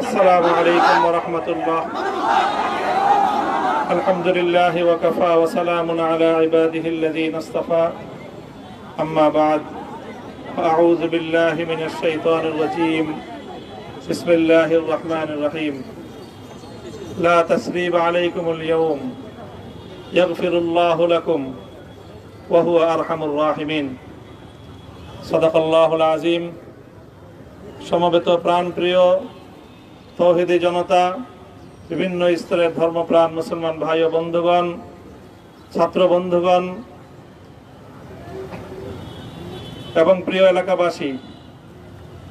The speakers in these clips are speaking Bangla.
السلام عليكم ورحمة الله. الحمد لله وكفى وسلام على عباده الذين اصطفى. أما بعد أعوذ بالله من الشيطان الرجيم. بسم الله الرحمن الرحيم. لا تثريب عليكم اليوم يغفر الله لكم وهو أرحم الراحمين. صدق الله العظيم. সমবেত প্রাণপ্রিয় তৌহিদি জনতা, বিভিন্ন স্তরের ধর্মপ্রাণ মুসলমান ভাই ও বন্ধুগণ, ছাত্র বন্ধুগণ এবং প্রিয় এলাকাবাসী,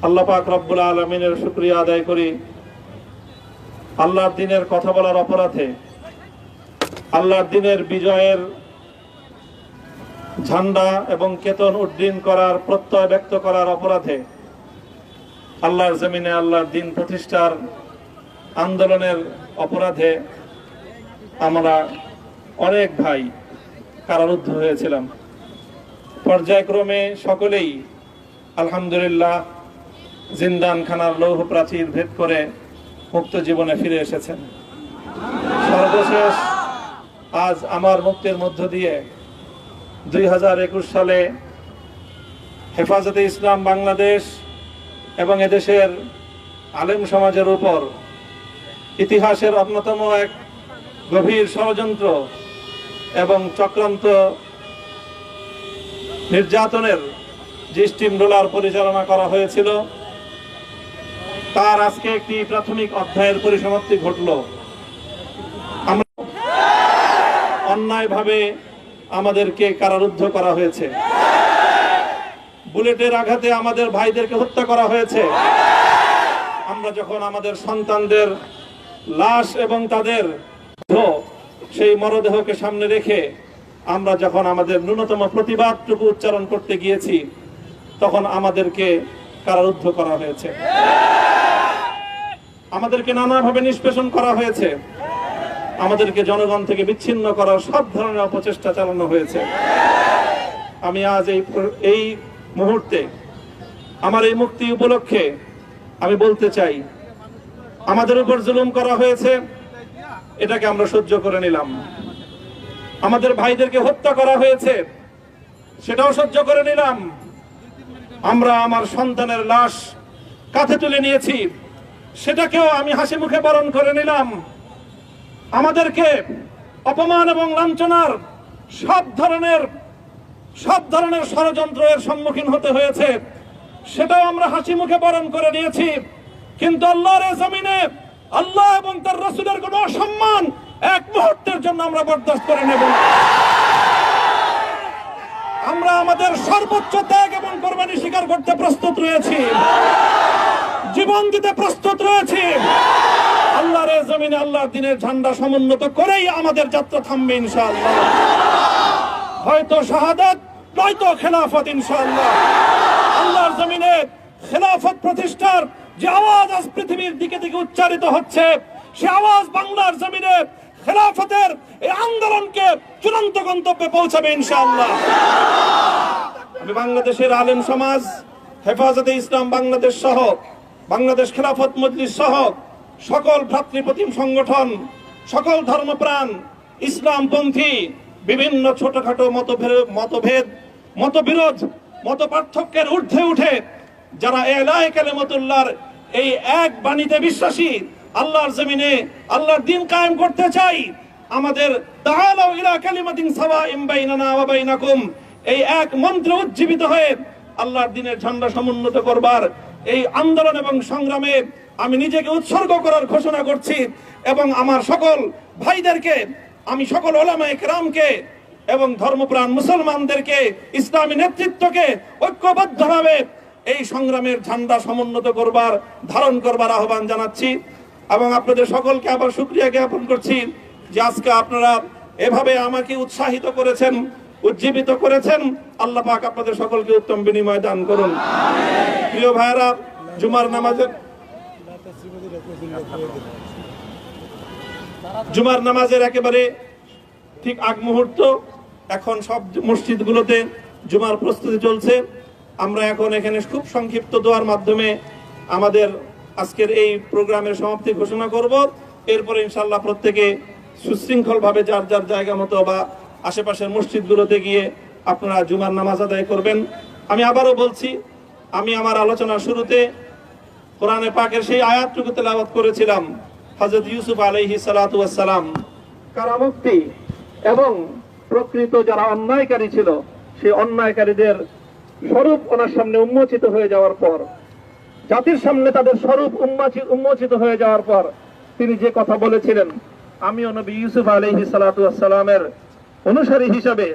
আল্লাহ পাক রব্বুল আলামিনের শুকরিয়া আদায় করি। আল্লাহর দ্বীনের কথা বলার অপরাধে, আল্লাহর দ্বীনের বিজয়ের ঝান্ডা এবং কেতন উড্ডীন করার প্রত্যয় ব্যক্ত করার অপরাধে, আল্লাহর জমিনে আল্লাহর দ্বীন প্রতিষ্ঠার আন্দোলনের অপরাধে আমরা অনেক ভাই কারারুদ্ধ হয়েছিলাম। পর্যায়ক্রমে সকলেই আলহামদুলিল্লাহ জিন্দানখানার লৌহ প্রাচীর ভেদ করে মুক্ত জীবনে ফিরে এসেছেন। সর্বশেষ আজ আমার মুক্তির মধ্য দিয়ে 2021 সালে হেফাজতে ইসলাম বাংলাদেশ এবং এদেশের আলেম সমাজের উপর ইতিহাসের অন্যতম এক গভীর ষড়যন্ত্র এবং চক্রান্ত নির্যাতনের যে স্টিম রোলার পরিচালনা করা হয়েছিল, তার আজকে একটি প্রাথমিক অধ্যায়ের পরিসমাপ্তি ঘটল। আমরা অন্যায়ভাবে আমাদেরকে কারারুদ্ধ করা হয়েছে, বুলেটের আঘাতে আমাদের ভাইদেরকে হত্যা করা হয়েছে। আমরা যখন আমাদের সন্তানদের লাশ এবং তাদের সেই মরদেহকে সামনে রেখে আমরা যখন আমাদের ন্যূনতম প্রতিবাদটুকু উচ্চারণ করতে গিয়েছি, তখন আমাদেরকে কারারুদ্ধ করা হয়েছে, আমাদেরকে নানাভাবে নিষ্পেষণ করা হয়েছে, আমাদেরকে জনগণ থেকে বিচ্ছিন্ন করার সব ধরনের অপচেষ্টা চালানো হয়েছে। আমি আজ এই মুহূর্তে আমার এই মুক্তি উপলক্ষে আমি বলতে চাই, আমাদের উপর জুলুম করা হয়েছে, এটাকে আমরা সহ্য করে নিলাম। আমাদের ভাইদেরকে হত্যা করা হয়েছে, সেটাও সহ্য করে নিলাম। আমরা আমার সন্তানের লাশ কাঁধে তুলে নিয়েছি, সেটাকেও আমি হাসি মুখে বরণ করে নিলাম। আমাদেরকে অপমান এবং লাঞ্ছনার সব ধরনের ষড়যন্ত্রের সম্মুখীন হতে হয়েছে, সেটাও আমরা হাসি মুখে বরণ করে নিয়েছি। কিন্তু আল্লাহর জমিনে আল্লাহ এবং তার রাসূলের কোনো অসম্মান এক মুহূর্তের জন্য আমরা বরদাস্ত করে নেব না। আমরা আমাদের সর্বোচ্চ ত্যাগ এবং কোরবানি স্বীকার করতে প্রস্তুত রয়েছি, জীবন দিতে প্রস্তুত রয়েছি। আল্লাহর জমিনে আল্লাহর দ্বীনের ঝান্ডা সমুন্নত করেই আমাদের যাত্রা থামবে ইনশাআল্লাহ। হয়তো শাহাদাত, নয়তো খেলাফত ইনশাআল্লাহ। আল্লাহর জমিনে খেলাফত প্রতিষ্ঠার যে আওয়াজ আজ পৃথিবীর দিকে দিকে উচ্চারিত হচ্ছে, সে আওয়াজ বাংলার জমিনে খেলাফতের এই আন্দোলনকে চূড়ান্ত গন্তব্যে পৌঁছাবে ইনশাআল্লাহ। আমি বাংলাদেশের আলেম সমাজ, হেফাজতে ইসলাম বাংলাদেশ সহ বাংলাদেশ খেলাফত মজলিস সহ সকল ভ্রাতৃপ্রতিম সংগঠন, সকল ধর্মপ্রাণ ইসলামপন্থী বিভিন্ন ছোটখাটো মতভেদ, মতবিরোধ, মত পার্থক্যের ঊর্ধ্বে উঠে যারা এলায়ে কালিমাতুল্লাহর এই এক বাণীতে বিশ্বাসী, আল্লাহর জমিনে আল্লাহর দ্বীন কায়েম করতে চাই, আমাদের তাআলাউ ইলা কালিমাতিন সাওয়াইন বাইনানা ওয়া বাইনাকুম এই এক মন্ত্রে উজ্জীবিত হয়ে আল্লাহর দ্বীনের ঝান্ডা সমুন্নত করবার এই আন্দোলন এবং সংগ্রামে আমি নিজেকে উৎসর্গ করার ঘোষণা করছি। এবং আমার সকল ভাইদেরকে, আমি সকল উলামায়ে কেরামকে এবং ধর্মপ্রাণ মুসলমানদেরকে, ইসলামী নেতৃত্বকে ঐক্যবদ্ধভাবে এই সংগ্রামের ঝান্ডা সমুন্নত করবার, ধারণ করবার আহ্বান জানাচ্ছি। এবং আপনাদের সকলকে আবার শুকরিয়া জ্ঞাপন করছি যে আজকে আপনারা এভাবে আমাকে উৎসাহিত করেছেন, উজ্জীবিত করেছেন। আল্লাহ পাক আপনাদের সকলকে উত্তম বিনিময় দান করুন। প্রিয় ভাইরা, জুমার নামাজের একেবারে ঠিক আগ মুহূর্ত, এখন সব মসজিদগুলোতে জুমার প্রস্তুতি চলছে। আমরা এখন এখানে খুব সংক্ষিপ্ত দোয়ার মাধ্যমে আমাদের আজকের এই প্রোগ্রামের সমাপ্তি ঘোষণা করব। এরপরে ইনশাআল্লাহ প্রত্যেকে সুশৃঙ্খলভাবে যার যার জায়গা মতো বা আশেপাশের মসজিদগুলোতে গিয়ে আপনারা জুমার নামাজ আদায় করবেন। আমি আবারও বলছি, আমি আমার আলোচনার শুরুতে কোরআনে পাকের সেই আয়াতটুকু তেলাওয়াত করেছিলাম, হযরত ইউসুফ আলাইহিস সালাতু ওয়াস সালাম কারামুক্তি এবং প্রকৃত যারা অন্যায়কারী ছিল সেই অন্যায়কারীদের স্বরূপ ওনার সামনে উন্মোচিত হয়ে যাওয়ার পর, জাতির সামনে তাদের স্বরূপ উন্মোচিত হয়ে যাওয়ার পর তিনি যে কথা বলেছিলেন, আমিও নবী ইউসুফ আলাইহিস সালাতু ওয়াস সালামের অনুসারী হিসেবে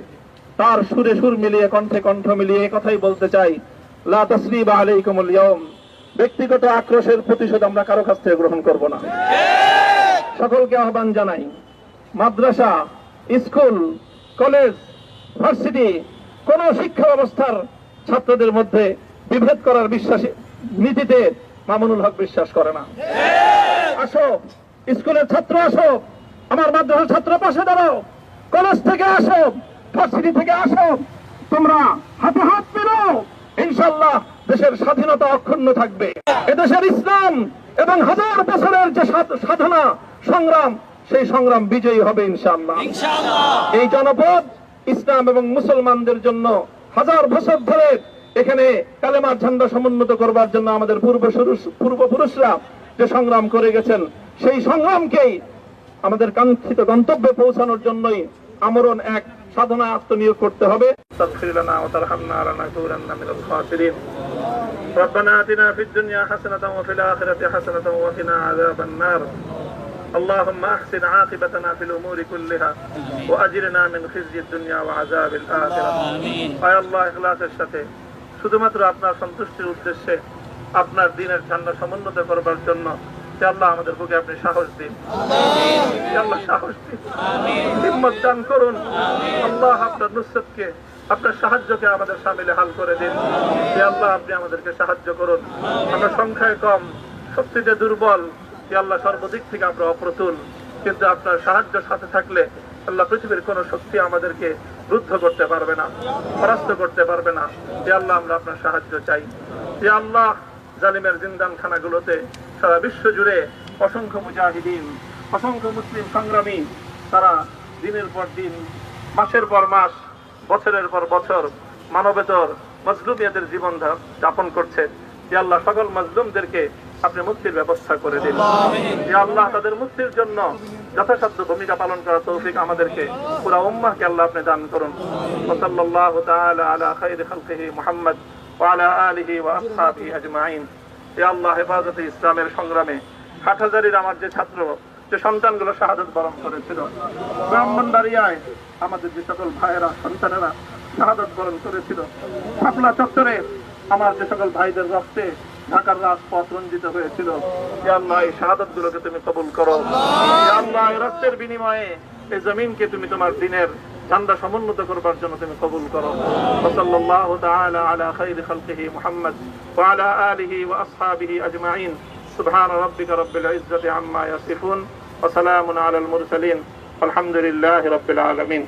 তার সুরে সুর মিলিয়ে কণ্ঠে কণ্ঠ মিলিয়ে এই কথাই বলতে চাই, লা তাসরিবা আলাইকুমুল ইয়াউম। ব্যক্তিগত আক্রোশের প্রতিশোধ আমরা কারো কাছ থেকে গ্রহণ করব না। সকলকে আহ্বান জানাই, মাদ্রাসা, স্কুল, কলেজ, ভার্সিটি কোন শিক্ষা ব্যবস্থার ছাত্রদের মধ্যে বিভেদ করার বিশ্বাসী নীতিতে মামুনুল হক বিশ্বাস করে না। আসো, স্কুলের ছাত্র আসো, আমার মাদ্রাসার ছাত্র পাশে দাঁড়াও, কলেজ থেকে আসো, ভার্সিটি থেকে আসো, তোমরা হাতে হাত মেলাও, ইনশাআল্লাহ দেশের স্বাধীনতা অক্ষুণ্ণ থাকবে। এদেশের ইসলাম এবং হাজার বছরের যে সাধনা সংগ্রাম, সেই সংগ্রাম বিজয়ী হবে ইনশাআল্লাহ। এই জনপদ ইসলাম এবং মুসলমানদের জন্য হাজার বছর ধরে এখানে কালেমার ঝান্ডা সমুন্নত করবার জন্য আমাদের পূর্বপুরুষরা যে সংগ্রাম করে গেছেন, সেই সংগ্রামকেই আমাদের কাঙ্ক্ষিত গন্তব্যে পৌঁছানোর জন্যই আমরণ এক সাধনা আত্মনিয়োগ করতে হবে। ربنا آتنا في الدنيا حسنة وفي الآخرة حسنة وقنا عذاب النار اللهم أحسن عاقبتنا في الأمور كلها وأجرنا من خزي الدنيا وعذاب الآخرة আয় আল্লাহ, ইখলাসের সাথে শুধুমাত্র আপনার সন্তুষ্টির উদ্দেশ্যে আপনার দ্বীনের ঝান্ডা সমুন্নত করবার জন্য আল্লাহ আমাদের বুকে আপনি সাহস দিন, আল্লাহ সাহস দিন, হিম্মত দান করুন। আল্লাহ আপনার নুসরতকে, আপনার সাহায্যকে আমাদের সামিলে হাল করে দিন। আল্লাহ আপনি আমাদেরকে সাহায্য করুন। আমরা সংখ্যায় কম, শক্তিতে দুর্বল, আল্লাহ সর্বদিক থেকে আমরা অপ্রতুল, কিন্তু আপনার সাহায্য সাথে থাকলে আল্লাহ পৃথিবীর কোন শক্তি আমাদেরকে রুদ্ধ করতে পারবে না, পরাস্ত করতে পারবে না। আল্লাহ আমরা আপনার সাহায্য চাই। আল্লাহ জালিমের জিন্দান খানাগুলোতে সারা বিশ্ব জুড়ে অসংখ্য মুজাহিদিন, অসংখ্য মুসলিম সংগ্রামী তারা দিনের পর দিন, মাসের পর মাস, বছরের পর বছর মানবেতর মজলুমিয়াদের জীবন যাপন করছে। আল্লাহ সকল মজলুমদেরকে আপনি মুক্তির ব্যবস্থা করে দিন। আল্লাহ তাদের মুক্তির জন্য যথাসাধ্য ভূমিকা পালন করার তৌফিক আমাদেরকে, পুরা উম্মাহকে আল্লাহ আপনি দান করুন। সাল্লাল্লাহু তাআলা আলা খায়রি খালকিহি মুহাম্মদ ওয়া আলা আলিহি ওয়া আসহাবিহি আজমাইন। আল্লাহ হেফাজতে ইসলামের সংগ্রামে হাটহাজারীর আমার যে ছাত্র, যে সন্তানগুলো শাহাদাত বরণ করেছিল, ব্রাহ্মণবাড়িয়ায় আমাদের যে সকল ভাইয়েরা, সন্তানেরা শাহাদাত বরণ করেছিল, শাপলা চত্বরে আমার যে সকল ভাইদের রক্তে ঢাকার রাজপথ রঞ্জিত হয়েছিল, আল্লাহ এই শাহাদাত গুলোকে তুমি কবুল করো। আল্লাহ এই রক্তের বিনিময়ে এই জমিনকে তুমি তোমার দ্বীনের ঝান্ডা সমুন্নত করবার জন্য তুমি কবুল করো। সাল্লাল্লাহু তাআলা আলা খায়রি খালকিহি মুহাম্মদ ওয়া আলা আলিহি ওয়া আসহাবিহি আজমাইন। সুবহান রাব্বিকা রাব্বিল ইজ্জাতি আম্মা ইয়াসিফুন ওয়া সালামুন আলাল মুরসালিন। আলহামদুলিল্লাহি রাব্বিল আলামিন।